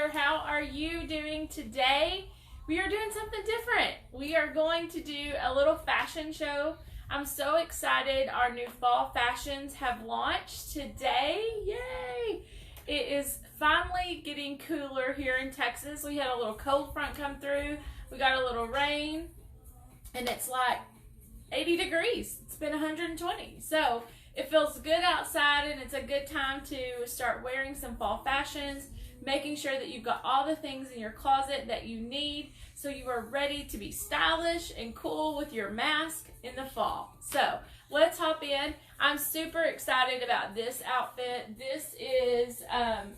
Sister. How are you doing today? We are doing something different. We are going to do a little fashion show. I'm so excited. Our new fall fashions have launched today. Yay! It is finally getting cooler here in Texas. We had a little cold front come through. We got a little rain, and it's like 80 degrees. It's been 120. So it feels good outside, and it's a good time to start wearing some fall fashions, making sure that you've got all the things in your closet that you need so you are ready to be stylish and cool with your mask in the fall. So let's hop in. I'm super excited about this outfit. This is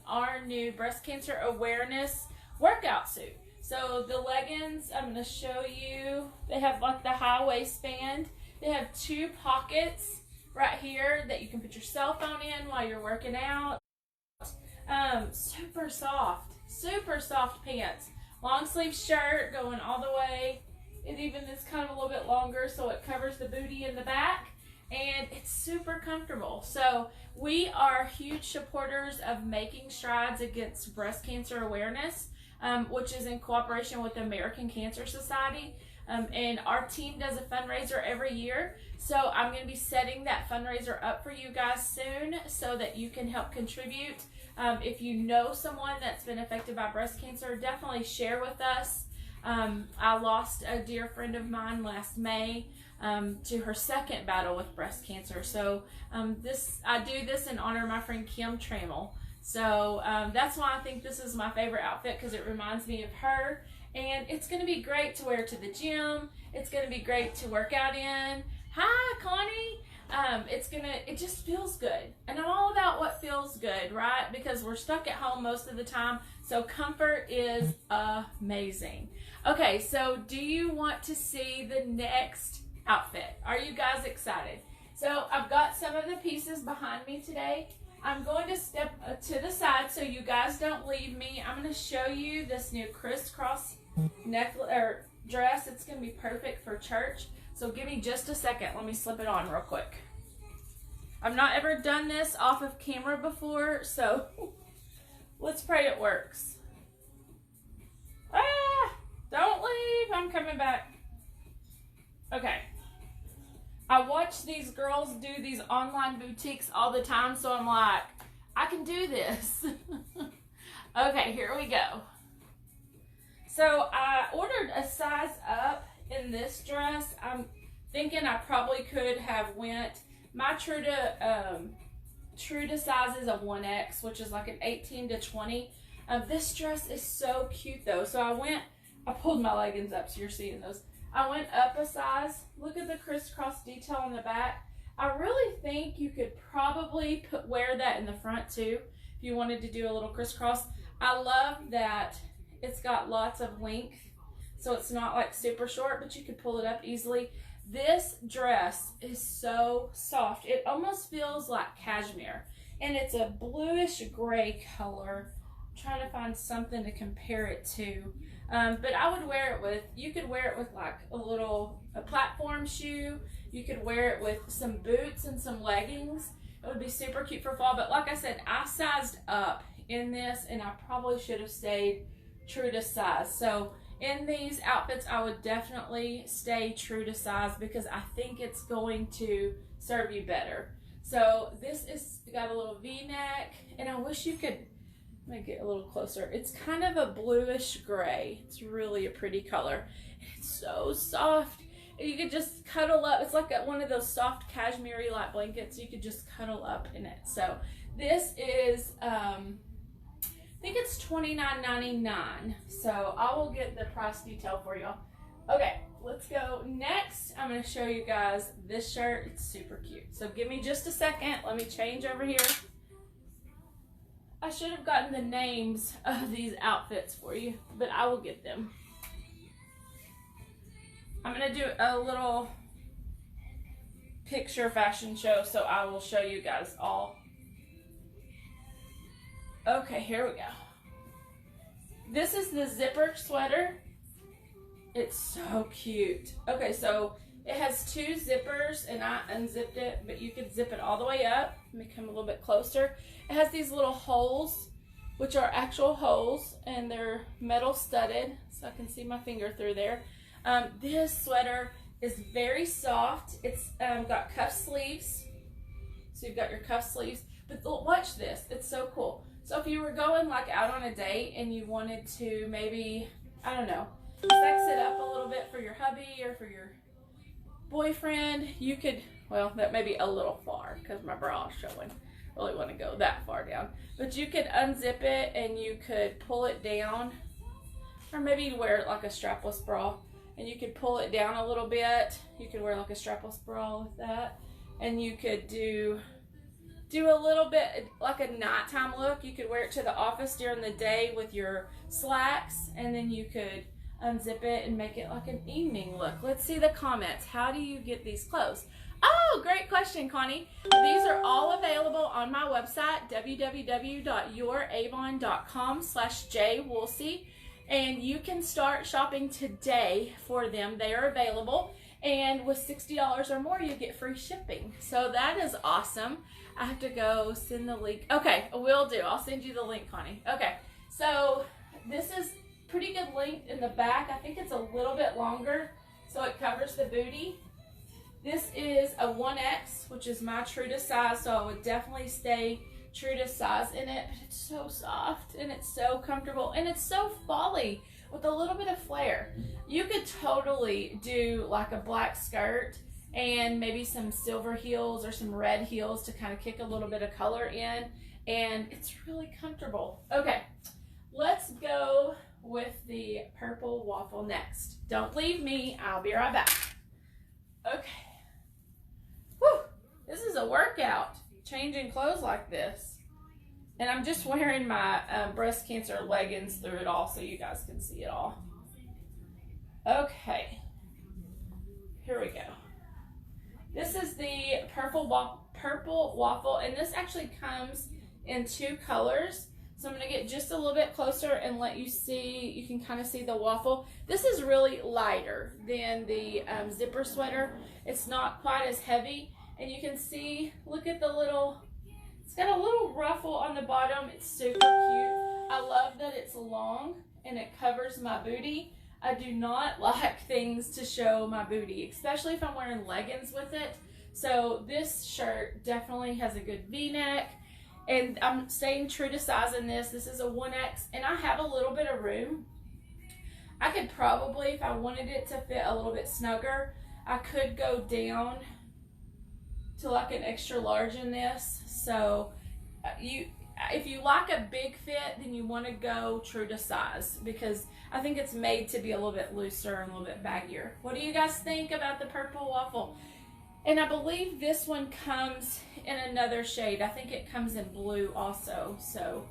our new breast cancer awareness workout suit. So the leggings, I'm going to show you, they have like the high waistband. They have two pockets right here that you can put your cell phone in while you're working out. Super soft pants. Long sleeve shirt going all the way. It even is kind of a little bit longer so it covers the booty in the back. And it's super comfortable. So we are huge supporters of making strides against breast cancer awareness, which is in cooperation with the American Cancer Society. And our team does a fundraiser every year. So I'm going to be setting that fundraiser up for you guys soon so that you can help contribute. If you know someone that's been affected by breast cancer, definitely share with us. I lost a dear friend of mine last May to her second battle with breast cancer. So I do this in honor of my friend Kim Trammell. So that's why I think this is my favorite outfit, because it reminds me of her. And it's going to be great to wear to the gym. It's going to be great to work out in. Hi, Connie. It just feels good. And I'm all about what feels good, right? Because we're stuck at home most of the time. So comfort is amazing. Okay, so do you want to see the next outfit? Are you guys excited? So I've got some of the pieces behind me today. I'm going to step to the side so you guys don't leave me. I'm going to show you this new crisscross necklace or dress. It's going to be perfect for church. So give me just a second. Let me slip it on real quick. I've not ever done this off of camera before, so let's pray it works. Ah, don't leave. I'm coming back. Okay. I watch these girls do these online boutiques all the time, so I'm like, I can do this. Okay, here we go. So I ordered a size up in this dress. I'm thinking I probably could have went, my true to size is a 1X, which is like an 18 to 20. This dress is so cute though. So I pulled my leggings up so you're seeing those. I went up a size. Look at the crisscross detail on the back. I really think you could probably wear that in the front too if you wanted to do a little crisscross. I love that it's got lots of length, so it's not like super short, but you could pull it up easily. This dress is so soft. It almost feels like cashmere, and it's a bluish gray color. I'm trying to find something to compare it to. But I would wear it with, you could wear it with like a platform shoe. You could wear it with some boots and some leggings. It would be super cute for fall. But like I said, I sized up in this, and I probably should have stayed true to size. So in these outfits, I would definitely stay true to size because I think it's going to serve you better. So this is got a little V-neck, and I wish you could, let me get a little closer. It's kind of a bluish gray. It's really a pretty color. It's so soft. You could just cuddle up. It's like one of those soft cashmere light blankets. You could just cuddle up in it. So this is, I think it's $29.99. So I will get the price detail for y'all. Okay, let's go. Next, I'm going to show you guys this shirt. It's super cute. So give me just a second. Let me change over here. I should have gotten the names of these outfits for you, but I will get them. I'm going to do a little picture fashion show, so I will show you guys all. Okay, here we go. This is the zipper sweater. It's so cute. Okay, so it has two zippers, and I unzipped it, but you could zip it all the way up. Let me come a little bit closer. It has these little holes which are actual holes, and they're metal studded, so I can see my finger through there. This sweater is very soft. It's got cuff sleeves, so you've got your cuff sleeves. But watch this, it's so cool. So if you were going like out on a date and you wanted to maybe, I don't know, sex it up a little bit for your hubby or for your boyfriend, you could, well, that may be a little far because my bra is showing. Really want to go that far down. But you could unzip it and you could pull it down, or maybe you wear it like a strapless bra and you could pull it down a little bit. You could wear like a strapless bra with that, and you could do a little bit like a nighttime look. You could wear it to the office during the day with your slacks, and then you could unzip it and make it like an evening look. Let's see the comments. How do you get these clothes? Oh, great question, Connie. These are all available on my website, www.youravon.com/jwoolsey, and you can start shopping today for them. They are available, and with $60 or more, you get free shipping. So that is awesome. I have to go send the link. Okay, will do. I'll send you the link, Connie. Okay, so this is pretty good length in the back. I think it's a little bit longer, so it covers the booty. This is a 1X, which is my true to size, so I would definitely stay true to size in it. But it's so soft, and it's so comfortable, and it's so folly with a little bit of flare. You could totally do like a black skirt and maybe some silver heels or some red heels to kind of kick a little bit of color in, and it's really comfortable. Okay, let's go with the purple waffle next. Don't leave me, I'll be right back. Okay. Whew, this is a workout, changing clothes like this. And I'm just wearing my breast cancer leggings through it all so you guys can see it all. Okay, here we go. This is the purple waffle, and this actually comes in 2 colors. So I'm going to get just a little bit closer and let you see, you can kind of see the waffle. This is really lighter than the zipper sweater. It's not quite as heavy, and you can see, look at the little, it's got a little ruffle on the bottom. It's super cute. I love that it's long and it covers my booty. I do not like things to show my booty, especially if I'm wearing leggings with it. So this shirt definitely has a good V-neck, and I'm staying true to size in this. This is a 1X, and I have a little bit of room. I could probably, if I wanted it to fit a little bit snugger, I could go down to like an extra large in this. So if you like a big fit, then you want to go true to size, because I think it's made to be a little bit looser and a little bit baggier. What do you guys think about the purple waffle? And I believe this one comes in another shade. I think it comes in blue also, so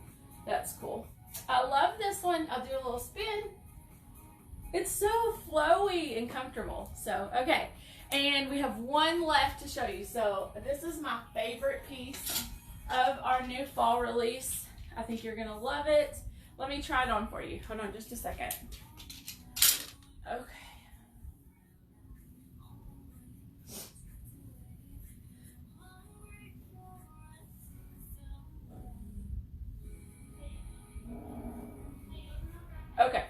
that's cool. I love this one. I'll do a little spin. It's so flowy and comfortable. So, okay. And we have one left to show you. So this is my favorite piece of our new fall release. I think you're gonna love it. Let me try it on for you. Hold on just a second. Okay. Okay,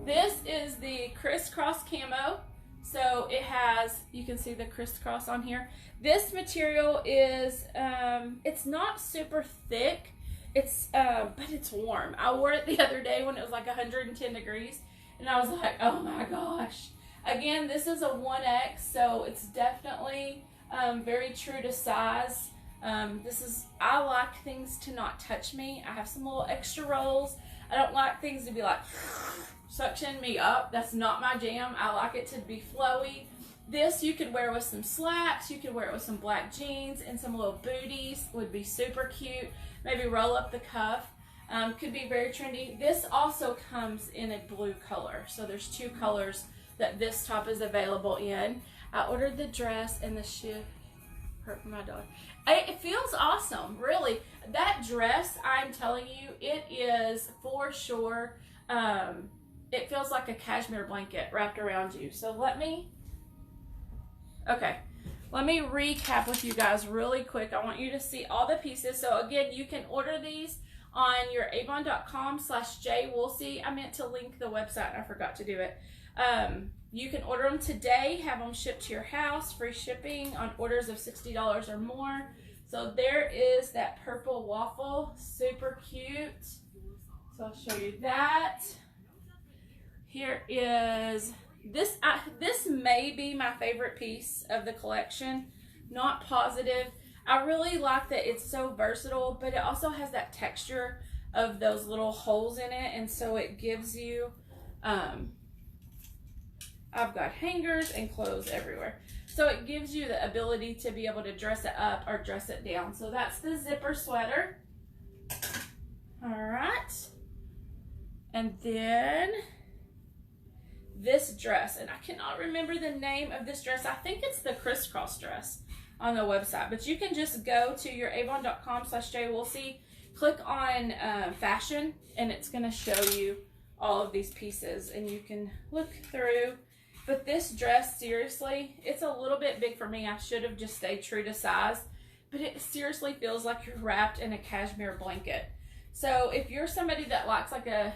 this is the Criss-Cross Camo. So it has, you can see the crisscross on here. This material is, it's not super thick, but it's warm. I wore it the other day when it was like 110 degrees, and I was like, oh my gosh. Again, this is a 1X, so it's definitely very true to size. I like things to not touch me. I have some little extra rolls. I don't like things to be like suction me up. That's not my jam. I like it to be flowy. This you could wear with some slacks. You could wear it with some black jeans and some little booties. Would be super cute. Maybe roll up the cuff. Could be very trendy. This also comes in a blue color. So there's 2 colors that this top is available in. I ordered the dress and the shoe. Hurt my dog. It feels awesome, really. That dress, I'm telling you, it is for sure. It feels like a cashmere blanket wrapped around you. So let me recap with you guys really quick. I want you to see all the pieces. So again, you can order these on your avon.com/jwoolsey. I meant to link the website and I forgot to do it. You can order them today, have them shipped to your house, free shipping on orders of $60 or more. So there is that purple waffle, super cute. So I'll show you that. Here is this. This may be my favorite piece of the collection. Not positive. I really like that it's so versatile, but it also has that texture of those little holes in it, and so it gives you, I've got hangers and clothes everywhere. So it gives you the ability to be able to dress it up or dress it down. So that's the zipper sweater. All right. And then this dress, and I cannot remember the name of this dress. I think it's the Criss-Cross dress on the website, but you can just go to your avon.com/jwoolsey, click on fashion, and it's going to show you all of these pieces, and you can look through. But this dress, seriously, it's a little bit big for me. I should have just stayed true to size, but it seriously feels like you're wrapped in a cashmere blanket. So if you're somebody that likes like a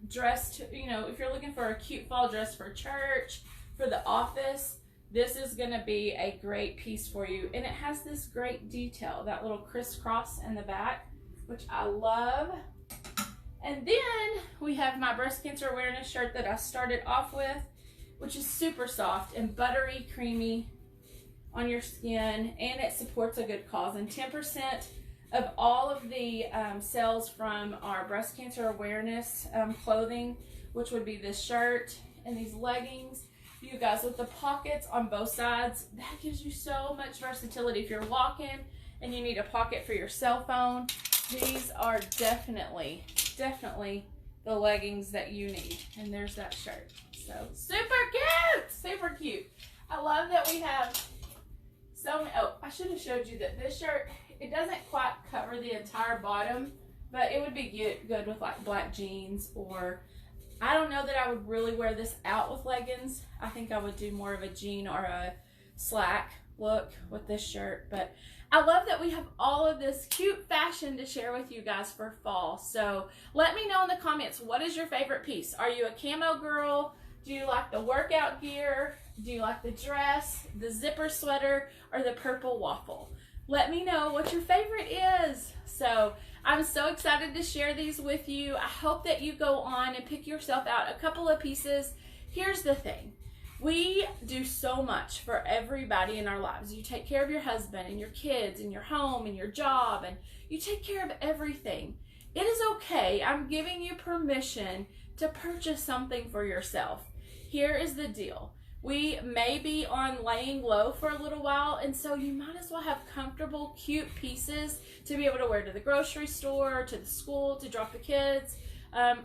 dress, you know, if you're looking for a cute fall dress for church, for the office, this is going to be a great piece for you. And it has this great detail, that little crisscross in the back, which I love. And then we have my breast cancer awareness shirt that I started off with, which is super soft and buttery, creamy on your skin, and it supports a good cause. And 10% of all of the sales from our breast cancer awareness clothing, which would be this shirt and these leggings, you guys, with the pockets on both sides, that gives you so much versatility. If you're walking and you need a pocket for your cell phone, these are definitely the leggings that you need. And there's that shirt. So super cute, super cute. I love that we have so many. Oh, I should have showed you that this shirt, it doesn't quite cover the entire bottom, but it would be good with like black jeans, or I don't know that I would really wear this out with leggings. I think I would do more of a jean or a slack look with this shirt. But I love that we have all of this cute fashion to share with you guys for fall. So let me know in the comments, what is your favorite piece? Are you a camo girl? Do you like the workout gear? Do you like the dress, the zipper sweater, or the purple waffle? Let me know what your favorite is. So I'm so excited to share these with you. I hope that you go on and pick yourself out a couple of pieces. Here's the thing. We do so much for everybody in our lives. You take care of your husband and your kids and your home and your job, and you take care of everything. It is okay. I'm giving you permission to purchase something for yourself. Here is the deal. We may be on laying low for a little while, and so you might as well have comfortable, cute pieces to be able to wear to the grocery store, to the school, to drop the kids,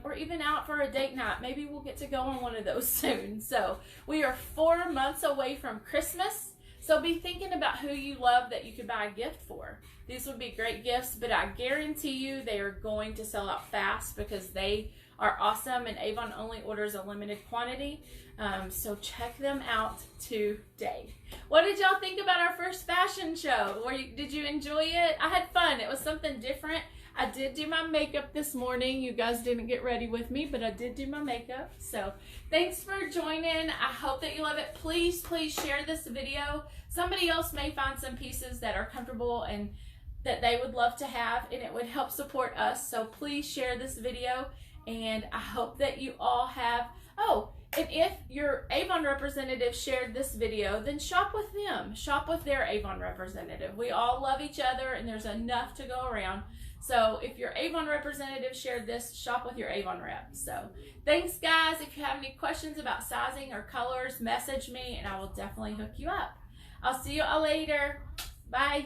or even out for a date night. Maybe we'll get to go on one of those soon. So we are 4 months away from Christmas, so be thinking about who you love that you could buy a gift for. These would be great gifts, but I guarantee you they are going to sell out fast because they are awesome, and Avon only orders a limited quantity. So check them out today. What did y'all think about our first fashion show? Did you enjoy it? I had fun. It was something different. I did do my makeup this morning. You guys didn't get ready with me, but I did do my makeup. So thanks for joining. I hope that you love it. Please share this video. Somebody else may find some pieces that are comfortable and that they would love to have, and it would help support us. So please share this video, and I hope that you all have, and if your Avon representative shared this video, then shop with them. Shop with their Avon representative. We all love each other, and there's enough to go around. So if your Avon representative shared this, shop with your Avon rep. So thanks, guys. If you have any questions about sizing or colors, message me, and I will definitely hook you up. I'll see you all later. Bye.